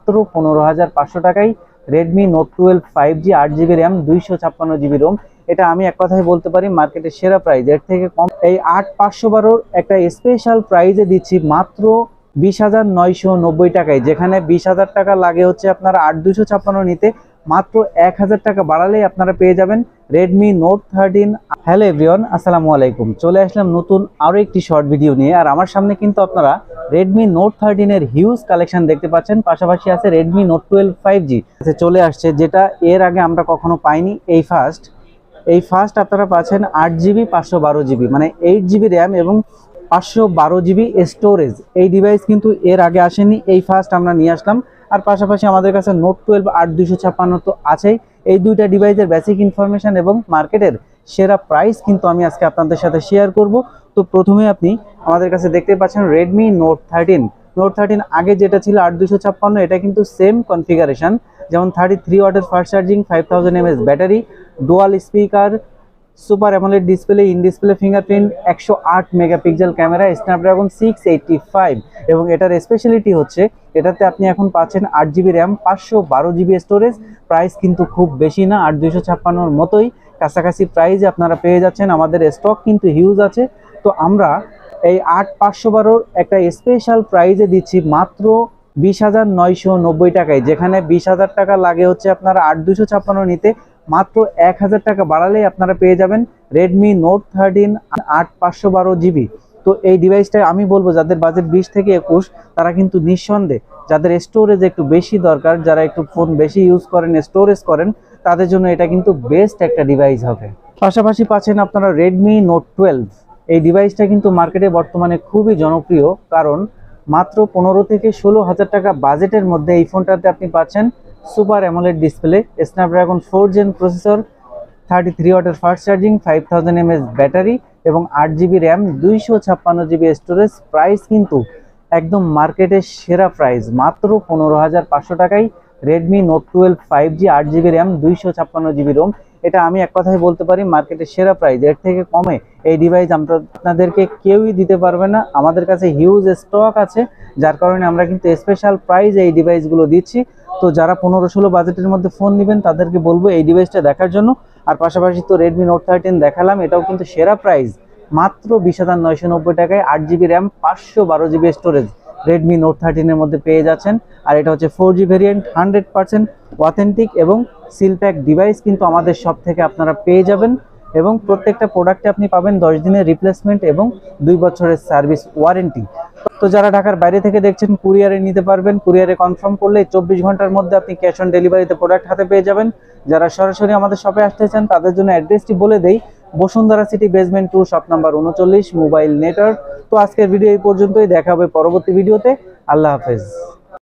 মাত্র 15,500 টাকায় Redmi note 12 5G 8GB RAM 256GB Rome. এটা আমি এক কথায় বলতে পারি মার্কেটের সেরা প্রাইস, এর থেকে কম। এই 8512 একটা স্পেশাল প্রাইজে দিচ্ছি মাত্র 20,990 টাকায়, যেখানে 20,000 টাকা লাগে হচ্ছে আপনার 8256 নিতে, মাত্র 1000 টাকা বাড়ালেই আপনারা পেয়ে যাবেন রেডমি নোট 13। হ্যালো এভরিওয়ান, আসসালামু আলাইকুম। চলে আসলাম নতুন আরও একটি শর্ট ভিডিও নিয়ে। আর আমার সামনে কিন্তু আপনারা রেডমি নোট 13 এর হিউজ কালেকশন দেখতে পাচ্ছেন, পাশাপাশি আছে রেডমি নোট 12 5G চলে আসছে, যেটা এর আগে আমরা কখনো পাইনি। এই ফার্স্ট আপনারা পাচ্ছেন 8GB 512GB, মানে 8GB র্যাম এবং 512GB স্টোরেজ। এই ডিভাইস কিন্তু এর আগে আসেনি, এই ফার্স্ট আমরা নিয়ে আসলাম। আর পাশাপাশি আমাদের কাছে নোট 12 8256 তো আছেই। এই দুইটা ডিভাইসের বেসিক ইনফরমেশন এবং মার্কেটের সেরা প্রাইস কিন্তু আমি আজকে আপনাদের সাথে শেয়ার করব। তো প্রথমে আপনি আমাদের কাছে দেখতে পাচ্ছেন রেডমি নোট 13। আগে যেটা ছিল 8256, এটা কিন্তু সেম কনফিগারেশন, যেমন 33 ওয়াটের fast charging, 5000 mAh battery, dual speaker, super AMOLED display, in display fingerprint, 108 megapixel camera, Snapdragon 685। এবং এটার স্পেশালিটি হচ্ছে এটাতে আপনি এখন পাচ্ছেন 8GB RAM 512GB storage. Price কিন্তু খুব বেশি না, 8256 মতোই কাছাকাছি প্রাইসে আপনারা পেয়ে যাচ্ছেন। আমাদের স্টক কিন্তু হিউজ আছে। তো আমরা এই 8512 একটা স্পেশাল প্রাইজে দিচ্ছি মাত্র 20,990 টাকায়, যেখানে 20,000 টাকা লাগে হচ্ছে আপনারা 8256 নিতে, মাত্র 1000 টাকা বাড়ালেই আপনারা পেয়ে যাবেন রেডমি নোট 13 8512GB। তো এই ডিভাইসটা আমি বলবো যাদের বাজেট 20 থেকে 21, তারা কিন্তু নিঃসন্দেহে, যাদের স্টোরেজ একটু বেশি দরকার, যারা একটু ফোন বেশি ইউজ করেন, স্টোরেজ করেন, তাদের জন্য এটা কিন্তু বেস্ট একটা ডিভাইস হবে। পাশাপাশি পাচ্ছেন আপনারা রেডমি নোট 12। এই ডিভাইসটা কিন্তু মার্কেটে বর্তমানে খুবই জনপ্রিয়, কারণ মাত্র 15 থেকে 16,000 টাকা বাজেটের মধ্যে এই ফোনটাতে আপনি পাচ্ছেন super AMOLED display, Snapdragon 4 Gen processor, 33 ওয়াটের ফাস্ট চার্জিং, 5000 mAh ব্যাটারি এবং 8GB RAM 256GB storage. Price কিন্তু একদম মার্কেটের সেরা প্রাইস, মাত্র 15,500 টাকায় Redmi note 12 5G 8GB RAM 256GB Rome. এটা আমি এক কথায় বলতে পারি মার্কেটের সেরা প্রাইস, এর থেকে কমে এই ডিভাইস আপনাদেরকে কেউই দিতে পারবে না। আমাদের কাছে হিউজ স্টক আছে, যার কারণে আমরা কিন্তু স্পেশাল প্রাইস এই ডিভাইসগুলো দিচ্ছি। তো যারা 15-16 বাজেটের মধ্যে ফোন নেবেন তাদেরকে বলবো এই ডিভাইসটা দেখার জন্য। আর পাশাপাশি তো রেডমি নোট 13 দেখালাম, এটাও কিন্তু সেরা প্রাইস, মাত্র 20,990 টাকায় 8GB RAM 512GB storage Redmi note 13 এর মধ্যে পেয়ে যাচ্ছেন। আর এটা হচ্ছে 4G ভেরিয়েন্ট, 100% অথেন্টিক এবং সিলপ্যাক ডিভাইস কিন্তু আমাদের সব থেকে আপনারা পেয়ে যাবেন। এবং প্রত্যেকটা প্রোডাক্টে আপনি পাবেন 10 দিনের রিপ্লেসমেন্ট এবং 2 বছরের সার্ভিস ওয়ারেন্টি। তো যারা ঢাকার বাইরে থেকে দেখছেন, কুরিয়ারে নিতে পারবেন। কুরিয়ারে কনফার্ম করলে 24 ঘন্টার মধ্যে আপনি ক্যাশ অন ডেলিভারিতে প্রোডাক্ট হাতে পেয়ে যাবেন। যারা সরাসরি আমাদের শপে আসতে চান তাদের জন্য অ্যাড্রেসটি বলে দেই, Bashundhara city basement 2 shop number 39, mobile network. তো আজকের ভিডিও এই পর্যন্তই, দেখা হবে পরবর্তী ভিডিওতে। আল্লাহ হাফেজ।